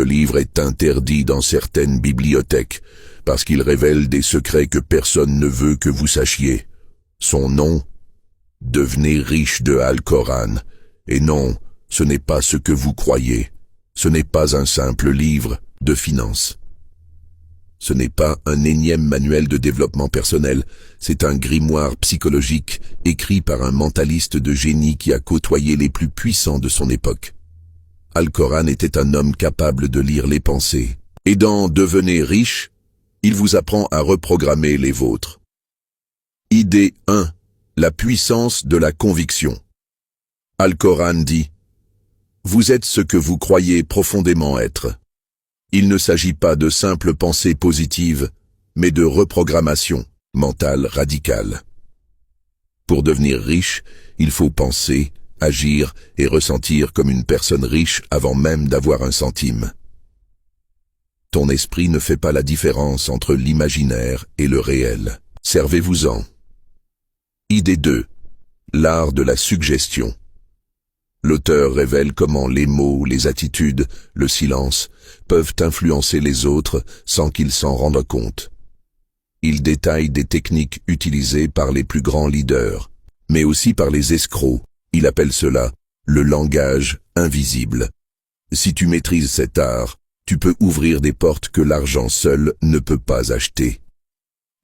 Le livre est interdit dans certaines bibliothèques parce qu'il révèle des secrets que personne ne veut que vous sachiez. Son nom, Devenez riche de Al-Coran. Et non, ce n'est pas ce que vous croyez. Ce n'est pas un simple livre de finances. Ce n'est pas un énième manuel de développement personnel, c'est un grimoire psychologique écrit par un mentaliste de génie qui a côtoyé les plus puissants de son époque. Al-Coran était un homme capable de lire les pensées. Et dans Devenez riche, il vous apprend à reprogrammer les vôtres. Idée 1. La puissance de la conviction. Al-Coran dit « Vous êtes ce que vous croyez profondément être ». Il ne s'agit pas de simples pensées positives, mais de reprogrammation mentale radicale. Pour devenir riche, il faut penser, agir et ressentir comme une personne riche avant même d'avoir un centime. Ton esprit ne fait pas la différence entre l'imaginaire et le réel. Servez-vous-en. Idée 2. L'art de la suggestion. L'auteur révèle comment les mots, les attitudes, le silence peuvent influencer les autres sans qu'ils s'en rendent compte. Il détaille des techniques utilisées par les plus grands leaders, mais aussi par les escrocs. Il appelle cela le langage invisible. Si tu maîtrises cet art, tu peux ouvrir des portes que l'argent seul ne peut pas acheter.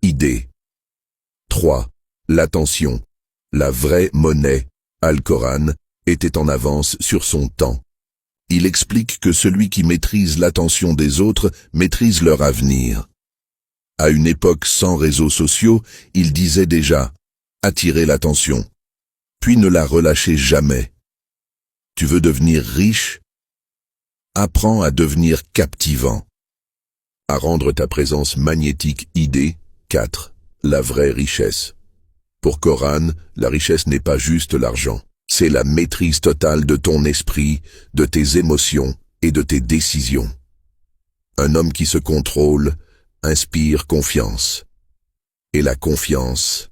Idée 3. L'attention. La vraie monnaie, Al-Coran, était en avance sur son temps. Il explique que celui qui maîtrise l'attention des autres maîtrise leur avenir. À une époque sans réseaux sociaux, il disait déjà « attirer l'attention », puis ne la relâchez jamais. Tu veux devenir riche? Apprends à devenir captivant. À rendre ta présence magnétique. Idée 4. La vraie richesse. Pour Coran, la richesse n'est pas juste l'argent. C'est la maîtrise totale de ton esprit, de tes émotions et de tes décisions. Un homme qui se contrôle inspire confiance. Et la confiance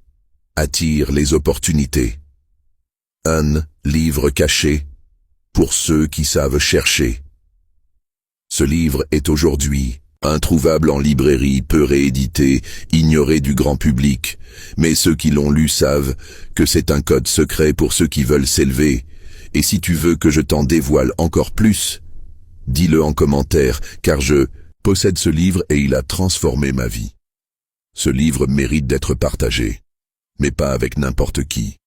attire les opportunités. Un livre caché pour ceux qui savent chercher. Ce livre est aujourd'hui introuvable en librairie, peu réédité, ignoré du grand public, mais ceux qui l'ont lu savent que c'est un code secret pour ceux qui veulent s'élever, et si tu veux que je t'en dévoile encore plus, dis-le en commentaire, car je possède ce livre et il a transformé ma vie. Ce livre mérite d'être partagé, mais pas avec n'importe qui.